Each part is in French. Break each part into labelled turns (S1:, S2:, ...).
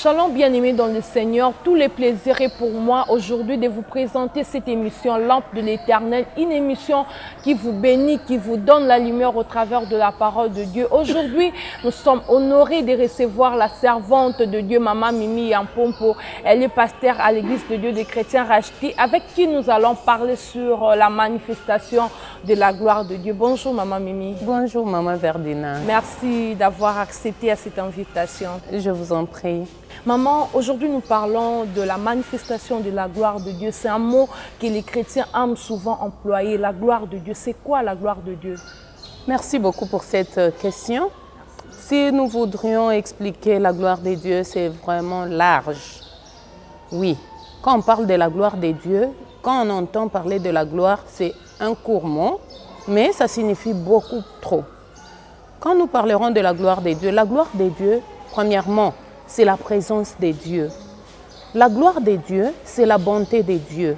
S1: Shalom bien-aimés dans le Seigneur, tous les plaisirs est pour moi aujourd'hui de vous présenter cette émission Lampe de l'Éternel, une émission qui vous bénit, qui vous donne la lumière au travers de la parole de Dieu. Aujourd'hui, nous sommes honorés de recevoir la servante de Dieu, Maman Mimi Yampompo. Elle est pasteur à l'église de Dieu des chrétiens rachetés, avec qui nous allons parler sur la manifestation de la gloire de Dieu. Bonjour Maman Mimi.
S2: Bonjour Maman Verdina.
S1: Merci d'avoir accepté à cette invitation.
S2: Je vous en prie.
S1: Maman, aujourd'hui nous parlons de la manifestation de la gloire de Dieu. C'est un mot que les chrétiens aiment souvent employer, la gloire de Dieu. C'est quoi la gloire de Dieu?
S2: Merci beaucoup pour cette question. Si nous voudrions expliquer la gloire de Dieu, c'est vraiment large. Oui, quand on parle de la gloire de Dieu, quand on entend parler de la gloire, c'est un court mot, mais ça signifie beaucoup trop. Quand nous parlerons de la gloire de Dieu, premièrement, c'est la présence de Dieu. La gloire de Dieu, c'est la bonté de Dieu.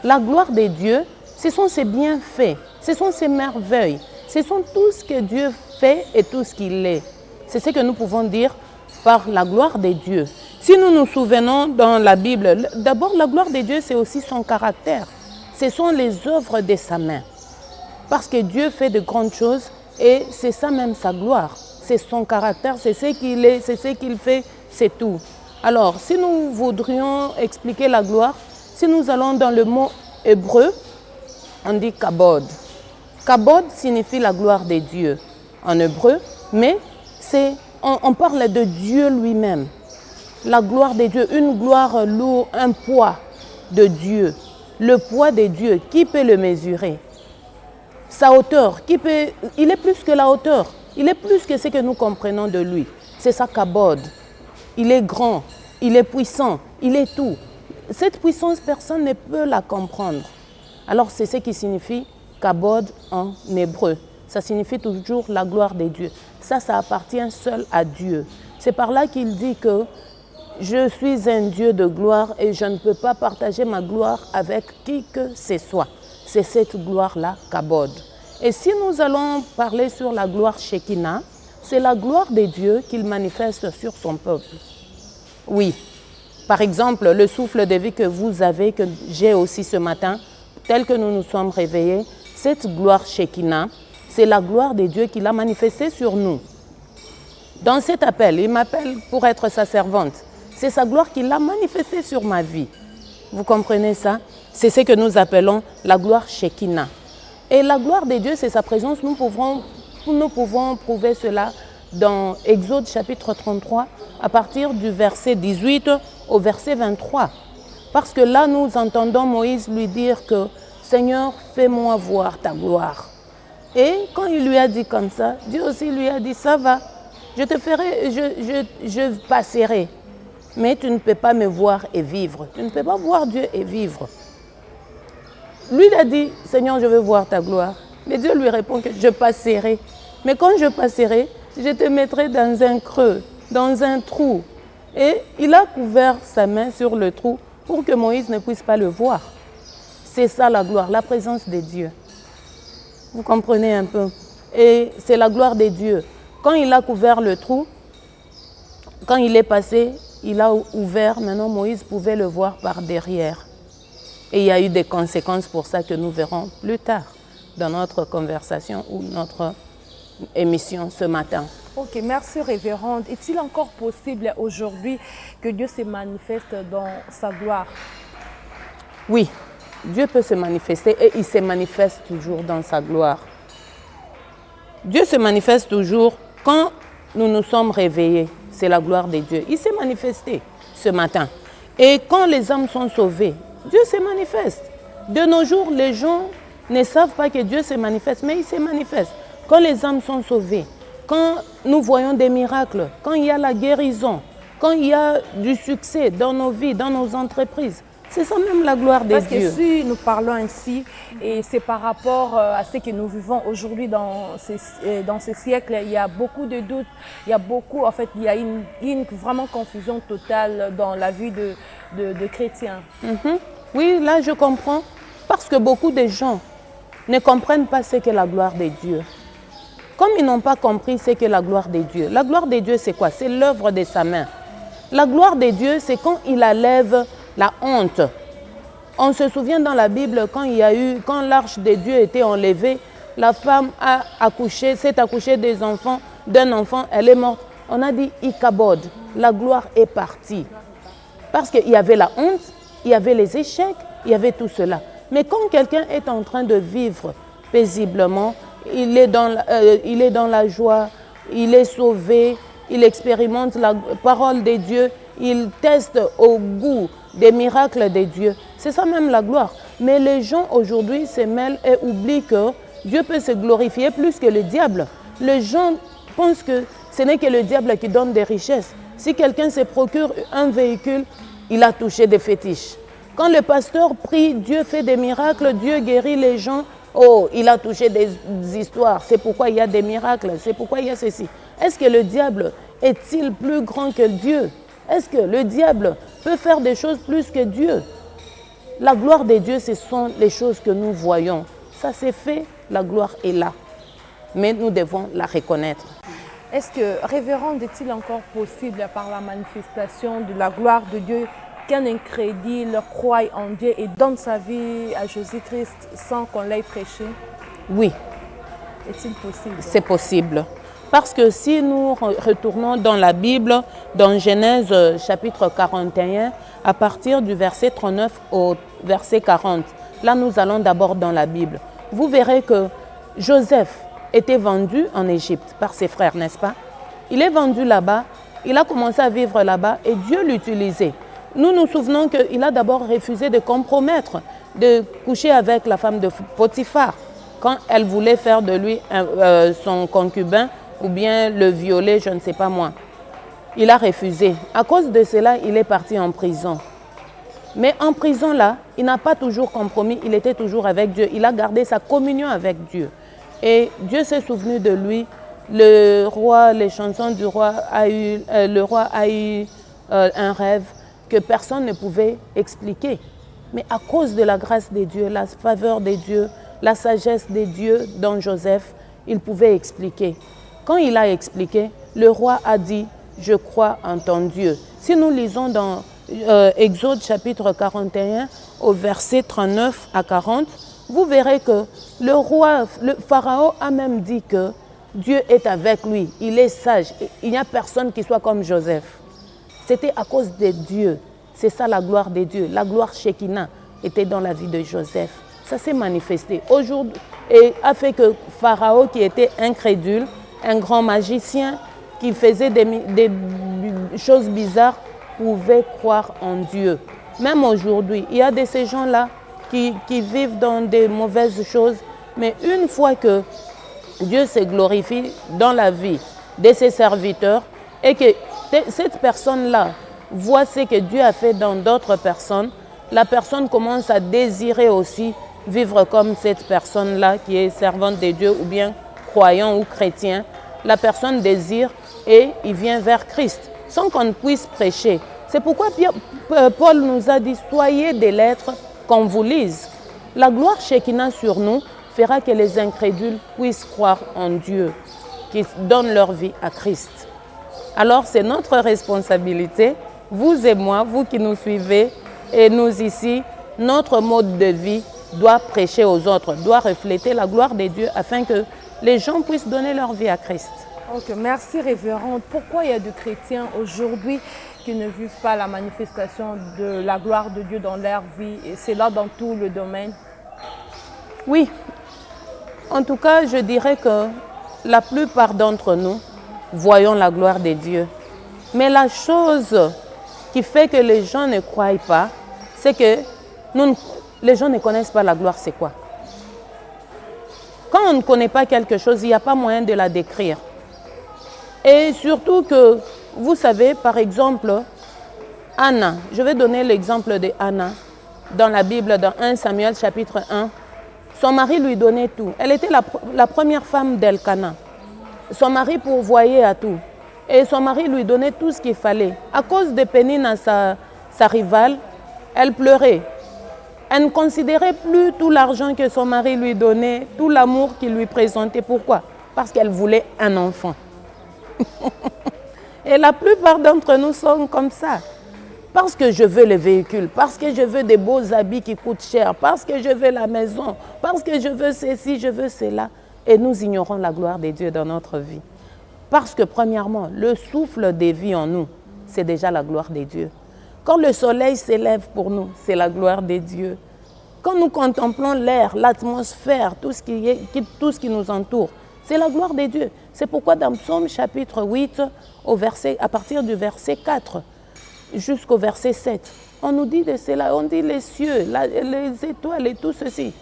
S2: La gloire de Dieu, ce sont ses bienfaits, ce sont ses merveilles, ce sont tout ce que Dieu fait et tout ce qu'il est. C'est ce que nous pouvons dire par la gloire de Dieu. Si nous nous souvenons dans la Bible, d'abord la gloire de Dieu, c'est aussi son caractère. Ce sont les œuvres de sa main. Parce que Dieu fait de grandes choses et c'est ça même sa gloire. C'est son caractère, c'est ce qu'il est, c'est ce qu'il fait, c'est tout. Alors, si nous voudrions expliquer la gloire, si nous allons dans le mot hébreu, on dit kabod. Kabod signifie la gloire de Dieu en hébreu, mais on parle de Dieu lui-même. La gloire de Dieu, une gloire lourde, un poids de Dieu. Le poids de Dieu, qui peut le mesurer? Sa hauteur, il est plus que la hauteur. Il est plus que ce que nous comprenons de lui. C'est sa kabod. Il est grand, il est puissant, il est tout. Cette puissance, personne ne peut la comprendre. Alors c'est ce qui signifie kabod en hébreu. Ça signifie toujours la gloire de Dieu. Ça appartient seul à Dieu. C'est par là qu'il dit que je suis un Dieu de gloire et je ne peux pas partager ma gloire avec qui que ce soit. C'est cette gloire-là, kabod. Et si nous allons parler sur la gloire Shekinah, c'est la gloire de Dieu qu'il manifeste sur son peuple. Oui, par exemple, le souffle de vie que vous avez, que j'ai aussi ce matin, tel que nous nous sommes réveillés, cette gloire Shekinah, c'est la gloire de Dieu qu'il a manifestée sur nous. Dans cet appel, il m'appelle pour être sa servante. C'est sa gloire qu'il a manifestée sur ma vie. Vous comprenez ça? C'est ce que nous appelons la gloire Shekinah. Et la gloire de Dieu, c'est sa présence. Nous pouvons prouver cela dans Exode chapitre 33, à partir du verset 18 au verset 23. Parce que là, nous entendons Moïse lui dire que « Seigneur, fais-moi voir ta gloire ». Et quand il lui a dit comme ça, Dieu aussi lui a dit « Ça va, je passerai, mais tu ne peux pas me voir et vivre. Tu ne peux pas voir Dieu et vivre. » Lui, il a dit, Seigneur, je veux voir ta gloire. Mais Dieu lui répond que je passerai. Mais quand je passerai, je te mettrai dans un creux, dans un trou. Et il a couvert sa main sur le trou pour que Moïse ne puisse pas le voir. C'est ça la gloire, la présence de Dieu. Vous comprenez un peu? Et c'est la gloire de Dieu. Quand il a couvert le trou, quand il est passé, il a ouvert. Maintenant, Moïse pouvait le voir par derrière. Et il y a eu des conséquences pour ça que nous verrons plus tard dans notre conversation ou notre émission ce matin.
S1: Ok, merci révérende. Est-il encore possible aujourd'hui que Dieu se manifeste dans sa gloire?
S2: Oui, Dieu peut se manifester et il se manifeste toujours dans sa gloire. Dieu se manifeste toujours quand nous nous sommes réveillés. C'est la gloire de Dieu. Il s'est manifesté ce matin. Et quand les âmes sont sauvées, Dieu se manifeste. De nos jours, les gens ne savent pas que Dieu se manifeste, mais il se manifeste. Quand les âmes sont sauvées, quand nous voyons des miracles, quand il y a la guérison, quand il y a du succès dans nos vies, dans nos entreprises, c'est ça même la gloire de Dieu.
S1: Parce que si nous parlons ainsi, et c'est par rapport à ce que nous vivons aujourd'hui dans ce siècle, il y a beaucoup de doutes, il y a beaucoup, en fait, il y a une vraiment confusion totale dans la vie de chrétiens.
S2: Oui, là je comprends, parce que beaucoup de gens ne comprennent pas ce qu'est la gloire de Dieu. Comme ils n'ont pas compris ce qu'est la gloire de Dieu. La gloire de Dieu, c'est quoi? C'est l'œuvre de sa main. La gloire de Dieu, c'est quand il enlève la honte. On se souvient dans la Bible, quand l'arche de Dieu était enlevée, la femme a accouché, s'est accouchée d'un enfant, elle est morte. On a dit Ikabod, la gloire est partie. Parce qu'il y avait la honte, il y avait les échecs, il y avait tout cela. Mais quand quelqu'un est en train de vivre paisiblement, il est dans la joie, il est sauvé, il expérimente la parole de Dieu, il teste au goût des miracles de Dieu. C'est ça même la gloire. Mais les gens aujourd'hui se mêlent et oublient que Dieu peut se glorifier plus que le diable. Les gens pensent que ce n'est que le diable qui donne des richesses. Si quelqu'un se procure un véhicule, il a touché des fétiches. Quand le pasteur prie, Dieu fait des miracles, Dieu guérit les gens. Oh, il a touché des histoires. C'est pourquoi il y a des miracles. C'est pourquoi il y a ceci. Est-ce que le diable est-il plus grand que Dieu? Est-ce que le diable peut faire des choses plus que Dieu? La gloire de Dieu, ce sont les choses que nous voyons. Ça s'est fait, la gloire est là. Mais nous devons la reconnaître.
S1: Est-ce que, révérende, est-il encore possible par la manifestation de la gloire de Dieu qu'un incrédule croie en Dieu et donne sa vie à Jésus-Christ sans qu'on l'ait prêché?
S2: Oui.
S1: Est-il possible?
S2: C'est possible. Parce que si nous retournons dans la Bible, dans Genèse chapitre 41, à partir du verset 39 au verset 40, là nous allons d'abord dans la Bible. Vous verrez que Joseph était vendu en Égypte par ses frères, n'est-ce pas? Il est vendu là-bas, il a commencé à vivre là-bas et Dieu l'utilisait. Nous nous souvenons qu'il a d'abord refusé de compromettre, de coucher avec la femme de Potiphar quand elle voulait faire de lui son concubin ou bien le violer, je ne sais pas moi. Il a refusé. À cause de cela, il est parti en prison. Mais en prison là, il n'a pas toujours compromis, il était toujours avec Dieu. Il a gardé sa communion avec Dieu. Et Dieu s'est souvenu de lui. Le roi, les chansons du roi le roi a eu un rêve que personne ne pouvait expliquer. Mais à cause de la grâce de Dieu, la faveur de Dieu, la sagesse de Dieu dans Joseph, il pouvait expliquer. Quand il a expliqué, le roi a dit « Je crois en ton Dieu ». Si nous lisons dans Exode chapitre 41 au verset 39 à 40, vous verrez que le pharaon a même dit que Dieu est avec lui, il est sage, il n'y a personne qui soit comme Joseph. C'était à cause de Dieu. C'est ça la gloire de Dieu. La gloire Shekinah était dans la vie de Joseph. Ça s'est manifesté aujourd'hui et a fait que Pharaon, qui était incrédule, un grand magicien qui faisait des choses bizarres, pouvait croire en Dieu. Même aujourd'hui, il y a de ces gens-là qui vivent dans des mauvaises choses, mais une fois que Dieu se glorifie dans la vie de ses serviteurs et que cette personne-là voit ce que Dieu a fait dans d'autres personnes, la personne commence à désirer aussi vivre comme cette personne-là qui est servante de Dieu ou bien croyant ou chrétien. La personne désire et il vient vers Christ sans qu'on puisse prêcher. C'est pourquoi Paul nous a dit « Soyez des lettres qu'on vous lise ». La gloire Shekinah sur nous fera que les incrédules puissent croire en Dieu, qui donne leur vie à Christ. Alors c'est notre responsabilité, vous et moi, vous qui nous suivez, et nous ici, notre mode de vie doit prêcher aux autres, doit refléter la gloire de Dieu afin que les gens puissent donner leur vie à Christ.
S1: Ok, merci révérende. Pourquoi il y a des chrétiens aujourd'hui qui ne vivent pas la manifestation de la gloire de Dieu dans leur vie, et c'est là dans tout le domaine?
S2: Oui, en tout cas, je dirais que la plupart d'entre nous voyons la gloire de Dieu. Mais la chose qui fait que les gens ne croient pas, c'est que les gens ne connaissent pas la gloire, c'est quoi? Quand on ne connaît pas quelque chose, il n'y a pas moyen de la décrire. Et surtout que, vous savez, par exemple, Anna, je vais donner l'exemple de Anna dans la Bible, dans 1 Samuel chapitre 1. Son mari lui donnait tout. Elle était la première femme d'Elkana. Son mari pourvoyait à tout. Et son mari lui donnait tout ce qu'il fallait. À cause de Pénina, sa rivale, elle pleurait. Elle ne considérait plus tout l'argent que son mari lui donnait, tout l'amour qu'il lui présentait. Pourquoi? Parce qu'elle voulait un enfant. Et la plupart d'entre nous sont comme ça. Parce que je veux le véhicule, parce que je veux des beaux habits qui coûtent cher, parce que je veux la maison, parce que je veux ceci, je veux cela. Et nous ignorons la gloire de Dieu dans notre vie. Parce que premièrement, le souffle de vie en nous, c'est déjà la gloire de Dieu. Quand le soleil s'élève pour nous, c'est la gloire de Dieu. Quand nous contemplons l'air, l'atmosphère, tout ce qui nous entoure, c'est la gloire de Dieu. C'est pourquoi dans Psaume chapitre 8, à partir du verset 4 jusqu'au verset 7, on nous dit de cela, on dit les cieux, les étoiles et tout ceci.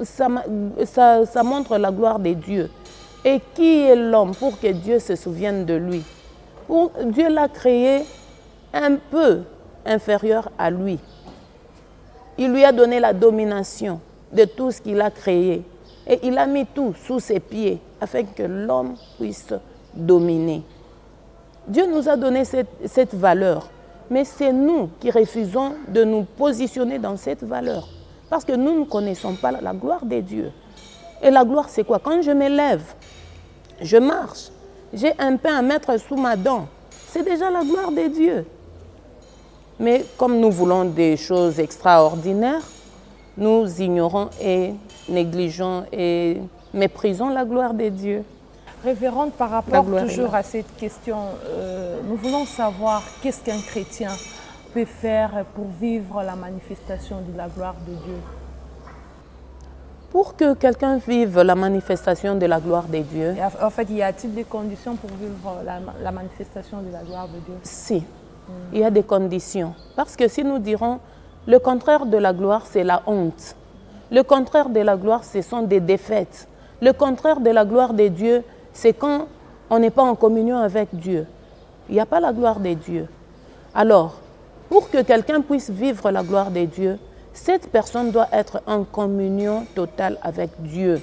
S2: Ça montre la gloire de Dieu. Et qui est l'homme pour que Dieu se souvienne de lui? Dieu l'a créé un peu inférieur à lui. Il lui a donné la domination de tout ce qu'il a créé. Et il a mis tout sous ses pieds afin que l'homme puisse dominer. Dieu nous a donné cette valeur. Mais c'est nous qui refusons de nous positionner dans cette valeur. Parce que nous ne connaissons pas la gloire de Dieu. Et la gloire, c'est quoi? Quand je m'élève, je marche, j'ai un pain à mettre sous ma dent. C'est déjà la gloire de Dieu. Mais comme nous voulons des choses extraordinaires, nous ignorons et négligeons et méprisons la gloire de Dieu.
S1: Révérende, par rapport toujours à cette question, nous voulons savoir qu'est-ce qu'un chrétien peut faire pour vivre la manifestation de la gloire de Dieu.
S2: Pour que quelqu'un vive la manifestation de la gloire de Dieu.
S1: En fait, y a-t-il des conditions pour vivre la manifestation de la gloire de Dieu?
S2: Si, il y a des conditions. Parce que si nous dirons, le contraire de la gloire, c'est la honte. Le contraire de la gloire, ce sont des défaites. Le contraire de la gloire de Dieu, c'est quand on n'est pas en communion avec Dieu. Il n'y a pas la gloire de Dieu. Alors, pour que quelqu'un puisse vivre la gloire de Dieu, cette personne doit être en communion totale avec Dieu.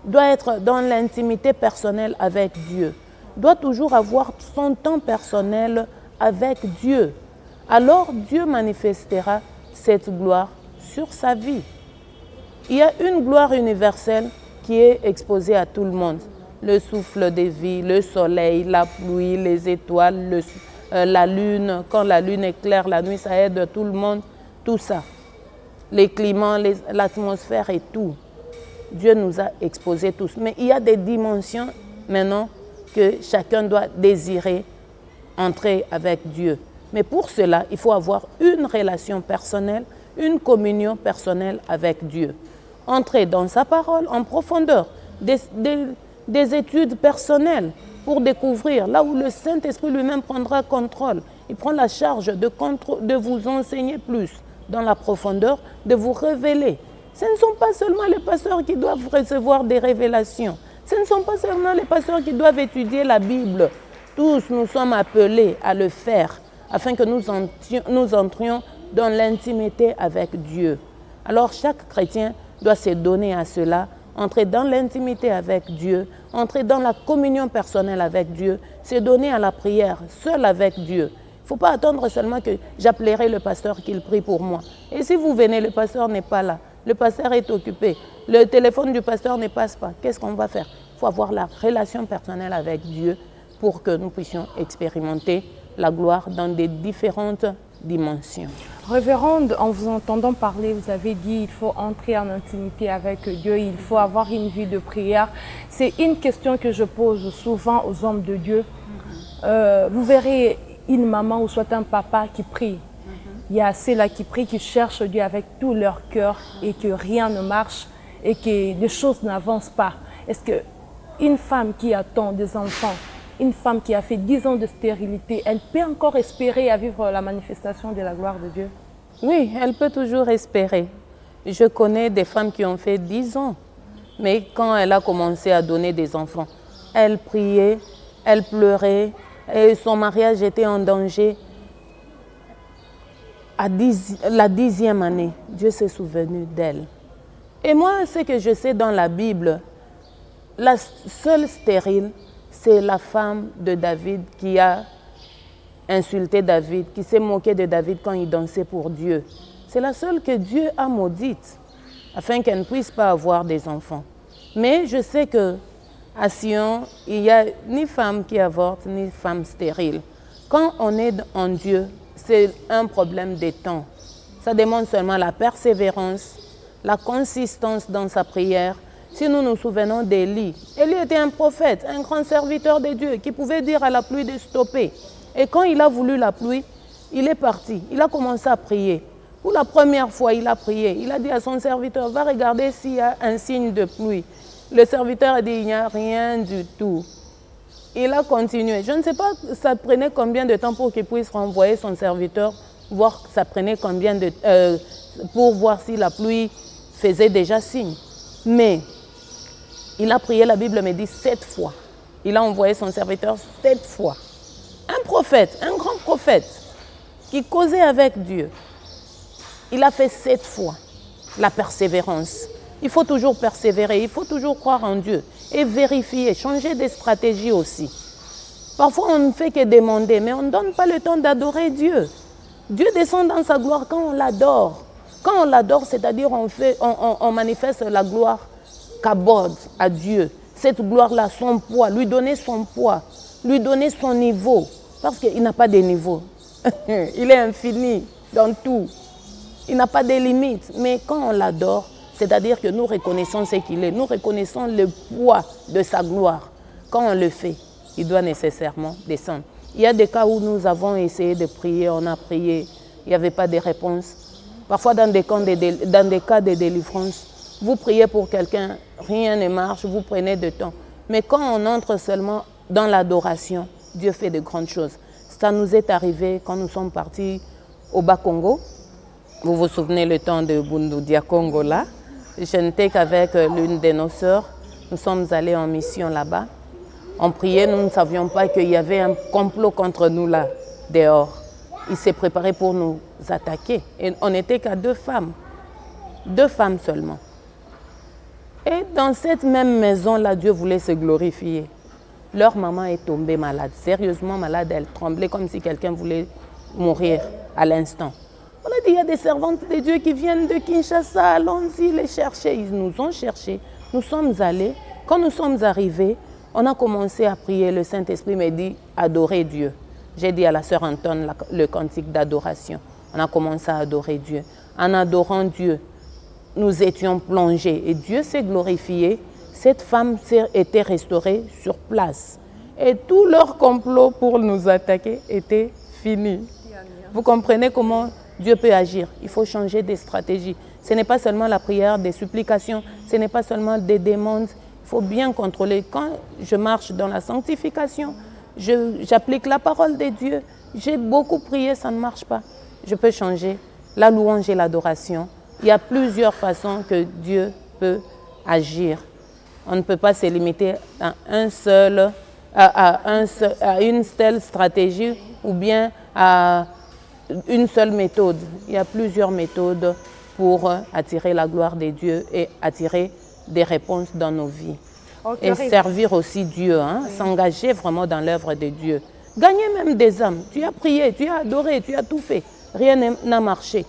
S2: Doit être dans l'intimité personnelle avec Dieu. Doit toujours avoir son temps personnel avec Dieu. Alors Dieu manifestera cette gloire sur sa vie. Il y a une gloire universelle qui est exposée à tout le monde. Le souffle de vie, le soleil, la pluie, les étoiles, la lune. Quand la lune est claire, la nuit, ça aide tout le monde. Tout ça. Les climats, l'atmosphère et tout. Dieu nous a exposés tous. Mais il y a des dimensions maintenant que chacun doit désirer entrer avec Dieu. Mais pour cela, il faut avoir une relation personnelle, une communion personnelle avec Dieu. Entrer dans sa parole en profondeur, des études personnelles pour découvrir là où le Saint-Esprit lui-même prendra contrôle. Il prend la charge de vous enseigner plus dans la profondeur, de vous révéler. Ce ne sont pas seulement les pasteurs qui doivent recevoir des révélations. Ce ne sont pas seulement les pasteurs qui doivent étudier la Bible. Tous nous sommes appelés à le faire afin que nous entrions dans l'intimité avec Dieu. Alors chaque chrétien doit se donner à cela, entrer dans l'intimité avec Dieu, entrer dans la communion personnelle avec Dieu, se donner à la prière seul avec Dieu. Il ne faut pas attendre seulement que j'appellerai le pasteur qu'il prie pour moi. Et si vous venez, le pasteur n'est pas là, le pasteur est occupé, le téléphone du pasteur ne passe pas, qu'est-ce qu'on va faire? Il faut avoir la relation personnelle avec Dieu pour que nous puissions expérimenter la gloire dans des différentes dimensions.
S1: Révérende, en vous entendant parler, vous avez dit qu'il faut entrer en intimité avec Dieu, il faut avoir une vie de prière. C'est une question que je pose souvent aux hommes de Dieu. Vous verrez une maman ou soit un papa qui prie. Il y a ceux-là qui prient, qui cherchent Dieu avec tout leur cœur et que rien ne marche et que les choses n'avancent pas. Est-ce qu'une femme qui attend des enfants, une femme qui a fait 10 ans de stérilité, elle peut encore espérer à vivre la manifestation de la gloire de Dieu?
S2: Oui, elle peut toujours espérer. Je connais des femmes qui ont fait 10 ans, mais quand elle a commencé à donner des enfants, elle priait, elle pleurait, et son mariage était en danger. À la 10e année, Dieu s'est souvenu d'elle. Et moi, ce que je sais dans la Bible, la seule stérile, c'est la femme de David qui a insulté David, qui s'est moqué de David quand il dansait pour Dieu. C'est la seule que Dieu a maudite, afin qu'elle ne puisse pas avoir des enfants. Mais je sais que à Sion, il n'y a ni femme qui avorte, ni femme stérile. Quand on est en Dieu, c'est un problème de temps. Ça demande seulement la persévérance, la consistance dans sa prière. Si nous nous souvenons d'Élie, Élie était un prophète, un grand serviteur de Dieu qui pouvait dire à la pluie de stopper. Et quand il a voulu la pluie, il est parti, il a commencé à prier. Pour la première fois, il a prié. Il a dit à son serviteur, va regarder s'il y a un signe de pluie. Le serviteur a dit, il n'y a rien du tout. Il a continué. Je ne sais pas, ça prenait combien de temps pour qu'il puisse renvoyer son serviteur, voir ça prenait combien de pour voir si la pluie faisait déjà signe. Mais il a prié, la Bible me dit 7 fois. Il a envoyé son serviteur 7 fois. Un prophète, un grand prophète, qui causait avec Dieu. Il a fait 7 fois la persévérance. Il faut toujours persévérer, il faut toujours croire en Dieu et vérifier, changer de stratégie aussi. Parfois, on ne fait que demander, mais on ne donne pas le temps d'adorer Dieu. Dieu descend dans sa gloire quand on l'adore. Quand on l'adore, c'est-à-dire on manifeste la gloire qu'aborde à Dieu. Cette gloire-là, son poids, lui donner son poids, lui donner son niveau. Parce qu'il n'a pas de niveau. Il est infini dans tout. Il n'a pas de limites. Mais quand on l'adore, c'est-à-dire que nous reconnaissons ce qu'il est, nous reconnaissons le poids de sa gloire. Quand on le fait, il doit nécessairement descendre. Il y a des cas où nous avons essayé de prier, on a prié, il n'y avait pas de réponse. Parfois, dans des cas de délivrance, vous priez pour quelqu'un, rien ne marche, vous prenez du temps. Mais quand on entre seulement dans l'adoration, Dieu fait de grandes choses. Ça nous est arrivé quand nous sommes partis au Bas-Congo. Vous vous souvenez le temps de Bundu Dia Congo là. Je n'étais qu'avec l'une de nos sœurs. Nous sommes allés en mission là-bas. On priait, nous ne savions pas qu'il y avait un complot contre nous là, dehors. Il s'est préparé pour nous attaquer. Et on n'était qu'à 2 femmes. 2 femmes seulement. Et dans cette même maison-là, Dieu voulait se glorifier. Leur maman est tombée malade, sérieusement malade. Elle tremblait comme si quelqu'un voulait mourir à l'instant. On a dit, il y a des servantes de Dieu qui viennent de Kinshasa, allons-y les chercher. Ils nous ont cherchés, nous sommes allés. Quand nous sommes arrivés, on a commencé à prier. Le Saint-Esprit m'a dit, adorez Dieu. J'ai dit à la sœur Anton le cantique d'adoration. On a commencé à adorer Dieu. En adorant Dieu, nous étions plongés et Dieu s'est glorifié. Cette femme était restaurée sur place. Et tout leur complot pour nous attaquer était fini. Vous comprenez comment Dieu peut agir? Il faut changer de stratégie. Ce n'est pas seulement la prière, des supplications, ce n'est pas seulement des demandes. Il faut bien contrôler. Quand je marche dans la sanctification, j'applique la parole de Dieu. J'ai beaucoup prié, ça ne marche pas. Je peux changer la louange et l'adoration. Il y a plusieurs façons que Dieu peut agir. On ne peut pas se limiter à une seule stratégie ou bien à une seule méthode. Il y a plusieurs méthodes pour attirer la gloire de Dieu et attirer des réponses dans nos vies. Okay. Et servir aussi Dieu, hein, oui. S'engager vraiment dans l'œuvre de Dieu. Gagner même des âmes. Tu as prié, tu as adoré, tu as tout fait. Rien n'a marché.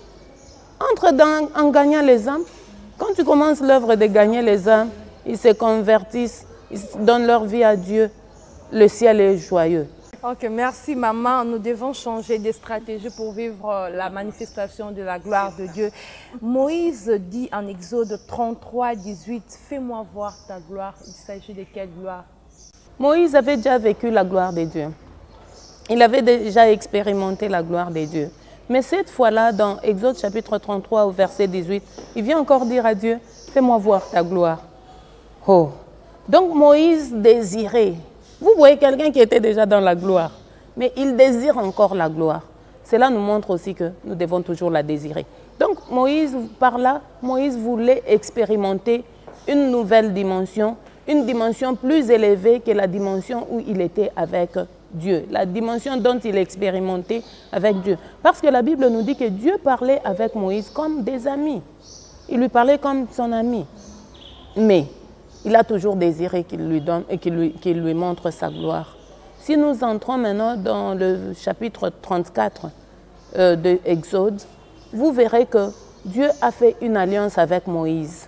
S2: Entre en gagnant les âmes. Quand tu commences l'œuvre de gagner les âmes, ils se convertissent, ils donnent leur vie à Dieu. Le ciel est joyeux.
S1: Ok, merci maman. Nous devons changer de stratégie pour vivre la manifestation de la gloire de Dieu. Moïse dit en Exode 33, 18, « Fais-moi voir ta gloire ». Il s'agit de quelle gloire?
S2: Moïse avait déjà vécu la gloire de Dieu. Il avait déjà expérimenté la gloire de Dieu. Mais cette fois-là, dans Exode chapitre 33 au verset 18, il vient encore dire à Dieu, « Fais-moi voir ta gloire ». Oh, donc Moïse désirait. Vous voyez quelqu'un qui était déjà dans la gloire, mais il désire encore la gloire. Cela nous montre aussi que nous devons toujours la désirer. Donc Moïse, par là, Moïse voulait expérimenter une nouvelle dimension, une dimension plus élevée que la dimension où il était avec Dieu, la dimension dont il expérimentait avec Dieu. Parce que la Bible nous dit que Dieu parlait avec Moïse comme des amis. Il lui parlait comme son ami. Mais il a toujours désiré qu'il lui donne et qu'il lui montre sa gloire. Si nous entrons maintenant dans le chapitre 34 de Exode, vous verrez que Dieu a fait une alliance avec Moïse.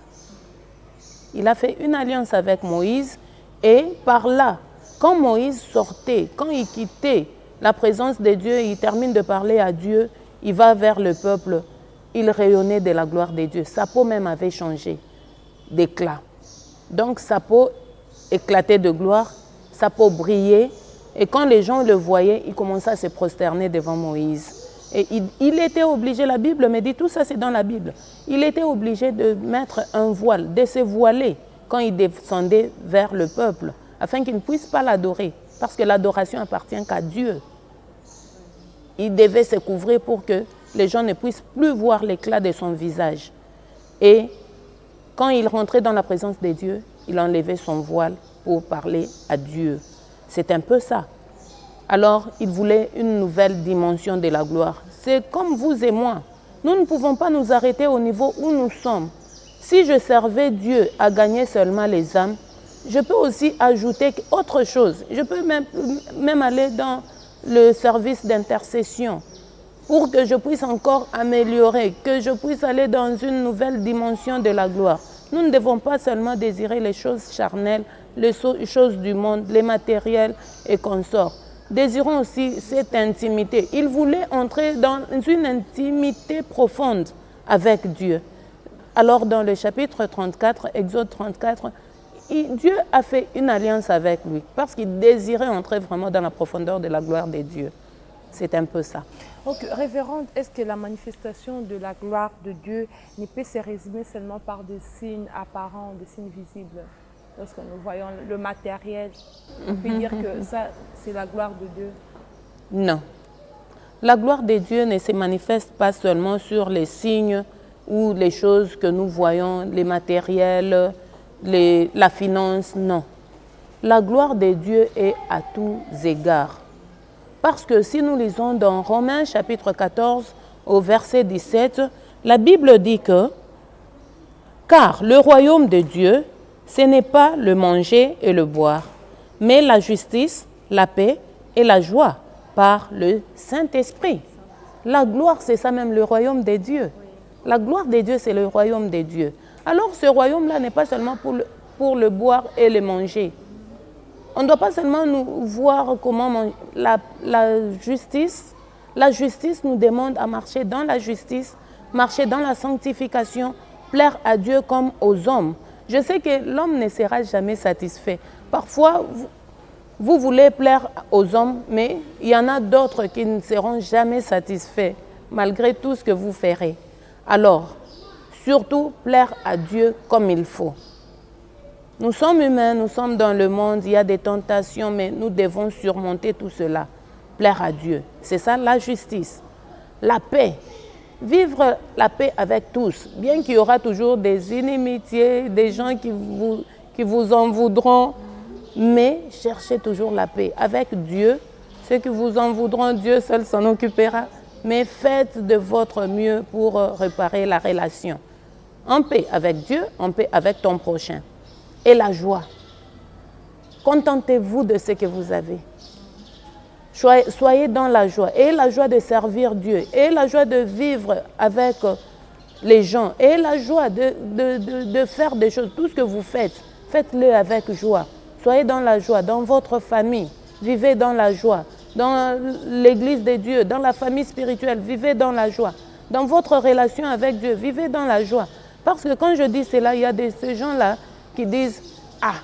S2: Il a fait une alliance avec Moïse Et par là, quand Moïse sortait, quand il quittait la présence de Dieu, il termine de parler à Dieu, il va vers le peuple, il rayonnait de la gloire de Dieu. Sa peau même avait changé d'éclat. Donc sa peau éclatait de gloire, sa peau brillait, et quand les gens le voyaient, ils commençaient à se prosterner devant Moïse. Et il était obligé, la Bible me dit, tout ça c'est dans la Bible, il était obligé de mettre un voile, de se voiler quand il descendait vers le peuple, afin qu'il ne puisse pas l'adorer, parce que l'adoration appartient qu'à Dieu. Il devait se couvrir pour que les gens ne puissent plus voir l'éclat de son visage. Et quand il rentrait dans la présence de Dieu, il enlevait son voile pour parler à Dieu. C'est un peu ça. Alors, il voulait une nouvelle dimension de la gloire. C'est comme vous et moi. Nous ne pouvons pas nous arrêter au niveau où nous sommes. Si je servais Dieu à gagner seulement les âmes, je peux aussi ajouter autre chose. Je peux même aller dans le service d'intercession pour que je puisse encore améliorer, que je puisse aller dans une nouvelle dimension de la gloire. Nous ne devons pas seulement désirer les choses charnelles, les choses du monde, les matériels et consorts. Désirons aussi cette intimité. Il voulait entrer dans une intimité profonde avec Dieu. Alors dans le chapitre 34, Exode 34, Dieu a fait une alliance avec lui parce qu'il désirait entrer vraiment dans la profondeur de la gloire de Dieu. C'est un peu ça.
S1: Donc, révérende, est-ce que la manifestation de la gloire de Dieu ne peut se résumer seulement par des signes apparents, des signes visibles? Lorsque nous voyons le matériel, on peut dire que ça, c'est la gloire de Dieu?
S2: Non. La gloire de Dieu ne se manifeste pas seulement sur les signes ou les choses que nous voyons, les matériels, la finance, non. La gloire de Dieu est à tous égards. Parce que si nous lisons dans Romains chapitre 14 au verset 17, la Bible dit que « Car le royaume de Dieu, ce n'est pas le manger et le boire, mais la justice, la paix et la joie par le Saint-Esprit. » La gloire, c'est ça même, le royaume de Dieu. La gloire de Dieu, c'est le royaume de Dieu. Alors ce royaume-là n'est pas seulement pour le boire et le manger. On ne doit pas seulement nous voir comment manger. La justice nous demande à marcher dans la justice, marcher dans la sanctification, plaire à Dieu comme aux hommes. Je sais que l'homme ne sera jamais satisfait. Parfois, vous voulez plaire aux hommes, mais il y en a d'autres qui ne seront jamais satisfaits, malgré tout ce que vous ferez. Alors, surtout, plaire à Dieu comme il faut. Nous sommes humains, nous sommes dans le monde, il y a des tentations, mais nous devons surmonter tout cela. Plaire à Dieu, c'est ça la justice. La paix. Vivre la paix avec tous, bien qu'il y aura toujours des inimitiés, des gens qui vous en voudront, mais cherchez toujours la paix. Avec Dieu, ceux qui vous en voudront, Dieu seul s'en occupera, mais faites de votre mieux pour réparer la relation. En paix avec Dieu, en paix avec ton prochain. Et la joie. Contentez-vous de ce que vous avez. Soyez dans la joie. Et la joie de servir Dieu. Et la joie de vivre avec les gens. Et la joie de faire des choses. Tout ce que vous faites, faites-le avec joie. Soyez dans la joie. Dans votre famille, vivez dans la joie. Dans l'église de Dieu, dans la famille spirituelle, vivez dans la joie. Dans votre relation avec Dieu, vivez dans la joie. Parce que quand je dis cela, il y a ces gens-là qui disent « Ah,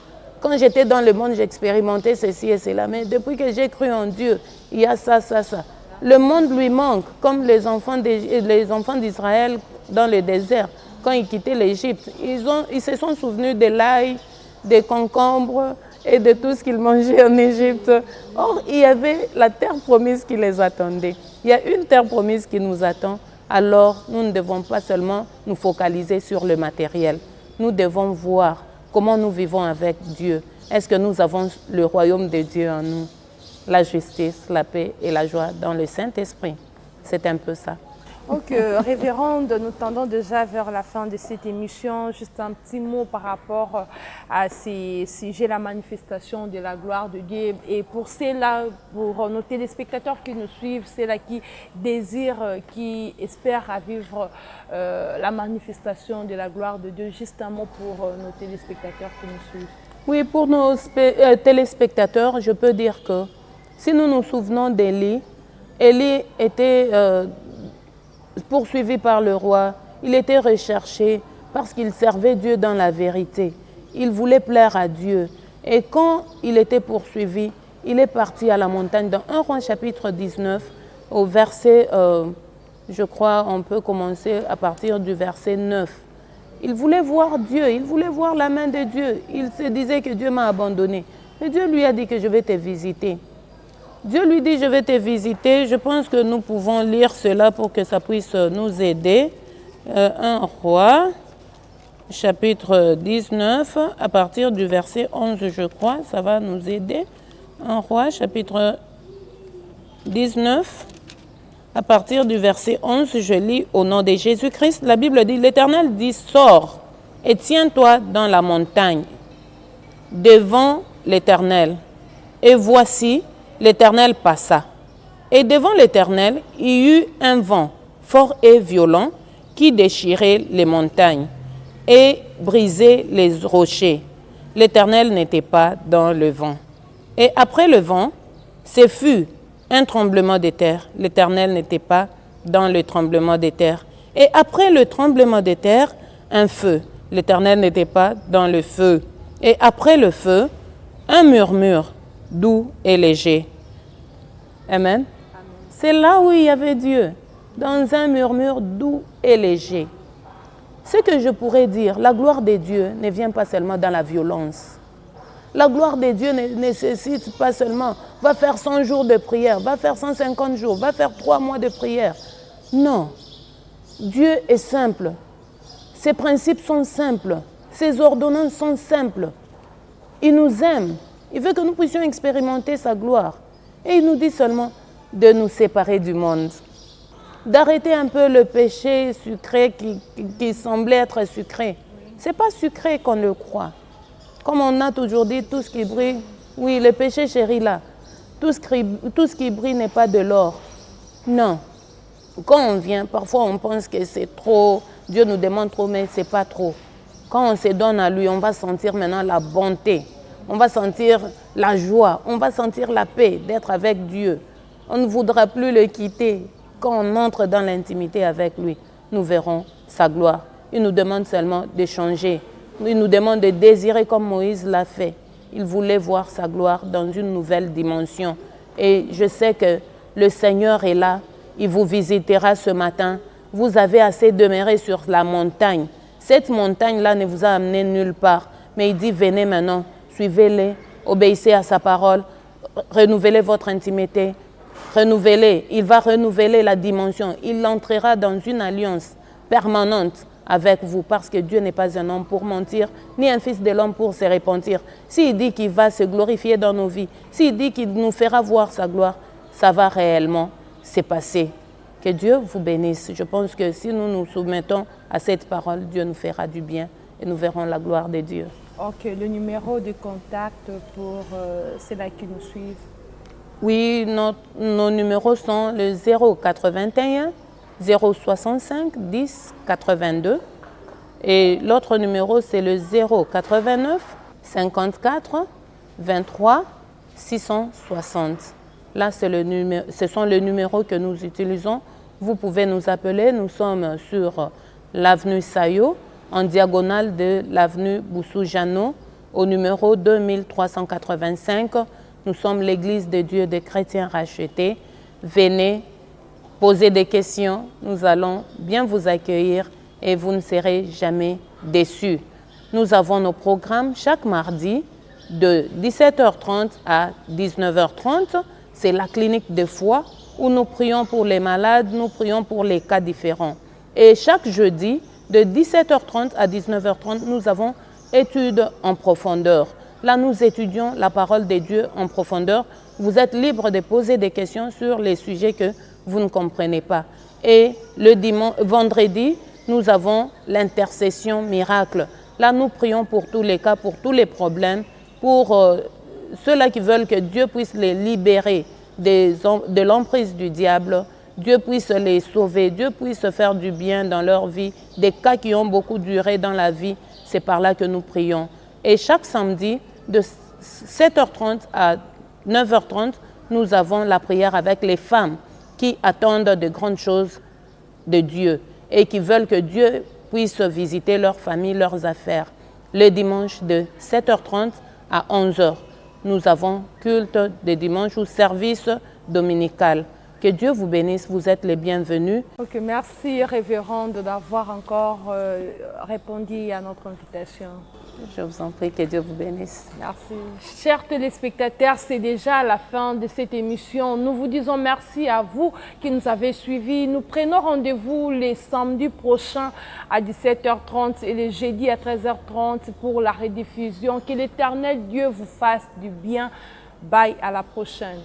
S2: quand j'étais dans le monde, j'expérimentais ceci et cela. Mais depuis que j'ai cru en Dieu, il y a ça, ça, ça. » Le monde lui manque, comme les enfants d'Israël dans le désert. Quand ils quittaient l'Égypte, ils se sont souvenus de l'ail, des concombres et de tout ce qu'ils mangeaient en Égypte. Or, il y avait la terre promise qui les attendait. Il y a une terre promise qui nous attend. Alors, nous ne devons pas seulement nous focaliser sur le matériel. Nous devons voir comment nous vivons avec Dieu. Est-ce que nous avons le royaume de Dieu en nous? La justice, la paix et la joie dans le Saint-Esprit. C'est un peu ça.
S1: Donc, révérende, nous tendons déjà vers la fin de cette émission. Juste un petit mot par rapport à ces sujets, la manifestation de la gloire de Dieu. Et pour ceux-là, pour nos téléspectateurs qui nous suivent, ceux-là qui désirent, qui espèrent à vivre la manifestation de la gloire de Dieu, juste un mot pour nos téléspectateurs qui nous suivent.
S2: Oui, pour nos téléspectateurs, je peux dire que si nous nous souvenons d'Élie, Élie était poursuivi par le roi, il était recherché parce qu'il servait Dieu dans la vérité. Il voulait plaire à Dieu. Et quand il était poursuivi, il est parti à la montagne. Dans 1 Roi chapitre 19, au verset, je crois, on peut commencer à partir du verset 9. Il voulait voir Dieu, il voulait voir la main de Dieu. Il se disait que Dieu m'a abandonné. Mais Dieu lui a dit que je vais te visiter. Dieu lui dit, je vais te visiter. Je pense que nous pouvons lire cela pour que ça puisse nous aider. 1 Roi, chapitre 19, à partir du verset 11, je crois, ça va nous aider. 1 Roi, chapitre 19, à partir du verset 11, je lis au nom de Jésus-Christ. La Bible dit, l'Éternel dit, sors et tiens-toi dans la montagne devant l'Éternel. Et voici, l'Éternel passa. Et devant l'Éternel, il y eut un vent fort et violent qui déchirait les montagnes et brisait les rochers. L'Éternel n'était pas dans le vent. Et après le vent, ce fut un tremblement de terre. L'Éternel n'était pas dans le tremblement de terre. Et après le tremblement de terre, un feu. L'Éternel n'était pas dans le feu. Et après le feu, un murmure doux et léger. Amen. C'est là où il y avait Dieu, dans un murmure doux et léger. Ce que je pourrais dire, la gloire de Dieu ne vient pas seulement dans la violence. La gloire de Dieu ne nécessite pas seulement, va faire 100 jours de prière, va faire 150 jours, va faire 3 mois de prière. Non, Dieu est simple. Ses principes sont simples. Ses ordonnances sont simples. Il nous aime. Il veut que nous puissions expérimenter sa gloire. Et il nous dit seulement de nous séparer du monde. D'arrêter un peu le péché sucré qui semblait être sucré. Ce n'est pas sucré qu'on le croit. Comme on a toujours dit, tout ce qui brille, oui, le péché chéri là, tout ce qui brille n'est pas de l'or. Non. Quand on vient, parfois on pense que c'est trop, Dieu nous demande trop, mais ce n'est pas trop. Quand on se donne à lui, on va sentir maintenant la bonté. On va sentir la joie, on va sentir la paix d'être avec Dieu. On ne voudra plus le quitter. Quand on entre dans l'intimité avec lui, nous verrons sa gloire. Il nous demande seulement de changer. Il nous demande de désirer comme Moïse l'a fait. Il voulait voir sa gloire dans une nouvelle dimension. Et je sais que le Seigneur est là. Il vous visitera ce matin. Vous avez assez demeuré sur la montagne. Cette montagne-là ne vous a amené nulle part. Mais il dit, venez maintenant. Suivez-les, obéissez à sa parole, renouvelez votre intimité, renouvelez. Il va renouveler la dimension. Il entrera dans une alliance permanente avec vous parce que Dieu n'est pas un homme pour mentir, ni un fils de l'homme pour se repentir. S'il dit qu'il va se glorifier dans nos vies, s'il dit qu'il nous fera voir sa gloire, ça va réellement se passer. Que Dieu vous bénisse. Je pense que si nous nous soumettons à cette parole, Dieu nous fera du bien et nous verrons la gloire de Dieu.
S1: Ok, le numéro de contact pour ceux-là qui nous suivent.
S2: Oui, nos numéros sont le 081 065 10 82 et l'autre numéro c'est le 089 54 23 660. Là, ce sont les numéros que nous utilisons. Vous pouvez nous appeler. Nous sommes sur l'avenue Sayo, en diagonale de l'avenue Boussou-Jeannot, au numéro 2385. Nous sommes l'Église de Dieu des chrétiens rachetés. Venez poser des questions. Nous allons bien vous accueillir et vous ne serez jamais déçus. Nous avons nos programmes chaque mardi de 17h30 à 19h30. C'est la clinique de foi où nous prions pour les malades, nous prions pour les cas différents. Et chaque jeudi, de 17h30 à 19h30, nous avons études en profondeur. Là, nous étudions la parole de Dieu en profondeur. Vous êtes libre de poser des questions sur les sujets que vous ne comprenez pas. Et le vendredi, nous avons l'intercession miracle. Là, nous prions pour tous les cas, pour tous les problèmes, pour ceux-là qui veulent que Dieu puisse les libérer de l'emprise du diable, Dieu puisse les sauver, Dieu puisse faire du bien dans leur vie. Des cas qui ont beaucoup duré dans la vie, c'est par là que nous prions. Et chaque samedi, De 7h30 à 9h30, nous avons la prière avec les femmes qui attendent de grandes choses de Dieu et qui veulent que Dieu puisse visiter leur famille, leurs affaires. Le dimanche de 7h30 à 11h, nous avons culte de dimanche ou service dominical. Que Dieu vous bénisse, vous êtes les bienvenus.
S1: Ok, merci révérende d'avoir encore répondu à notre invitation.
S2: Je vous en prie, que Dieu vous bénisse.
S1: Merci. Chers téléspectateurs, c'est déjà la fin de cette émission. Nous vous disons merci à vous qui nous avez suivis. Nous prenons rendez-vous les samedis prochains à 17h30 et les jeudis à 13h30 pour la rediffusion. Que l'Éternel Dieu vous fasse du bien. Bye, à la prochaine.